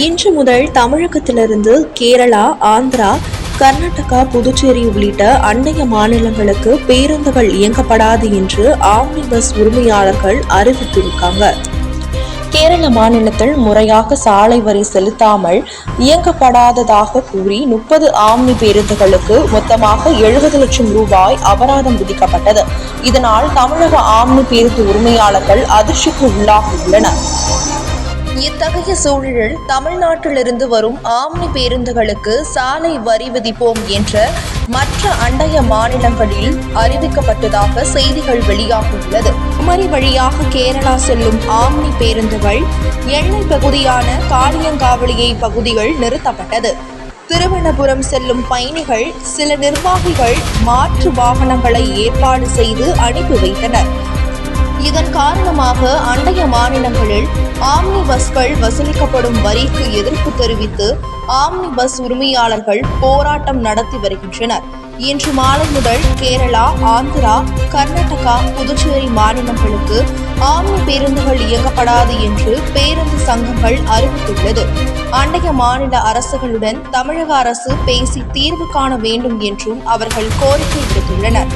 இன்று முதல் தமிழகத்திலிருந்து கேரளா, ஆந்திரா, கர்நாடகா, புதுச்சேரி உள்ளிட்ட அண்டைய மாநிலங்களுக்கு பேருந்துகள் இயக்கப்படாது என்று ஆம்னி பஸ் உரிமையாளர்கள் அறிவித்திருக்காங்க. கேரள மாநிலத்தில் முறையாக சாலை வரி செலுத்தாமல் இயக்கப்படாததாக கூறி 30 ஆம்னி பேருந்துகளுக்கு மொத்தமாக 70 லட்சம் ரூபாய் அபராதம் விதிக்கப்பட்டது. இதனால் தமிழக ஆம்னி பேருந்து உரிமையாளர்கள் அதிர்ச்சிக்கு உள்ளாகியுள்ளனர். இத்தகைய சூழலில் தமிழ்நாட்டிலிருந்து வரும் ஆம்னி பேருந்துகளுக்கு சாலை வரி விதிப்போம் என்ற மற்ற அண்டைய மாநிலங்களில் அறிவிக்கப்பட்டதாக செய்திகள் வெளியாகியுள்ளது. குமரி வழியாக கேரளா செல்லும் ஆம்னி பேருந்துகள் எண்ணெய் பகுதியான காளியங்காவலியை பகுதிகள் நிறுத்தப்பட்டது. திருவனந்தபுரம் செல்லும் பயணிகள் சில நிர்வாகிகள் மாற்று வாகனங்களை ஏற்பாடு செய்து அனுப்பி வைத்தனர். இதன் காரணமாக அண்டைய மாநிலங்களில் ஆம்னி பஸ்கள் வசூலிக்கப்படும் வரிக்கு எதிர்ப்பு தெரிவித்து ஆம்னி பஸ் உரிமையாளர்கள் போராட்டம் நடத்தி வருகின்றனர். இன்று மாலை முதல் கேரளா, ஆந்திரா, கர்நாடகா, புதுச்சேரி மாநிலங்களுக்கு ஆம்னி பேருந்துகள் இயக்கப்படாது என்று பேருந்து சங்கங்கள் அறிவித்துள்ளது. அண்டைய மாநில அரசுகளுடன் தமிழக அரசு பேசி தீர்வு காண வேண்டும் என்றும் அவர்கள் கோரிக்கை விடுத்துள்ளனர்.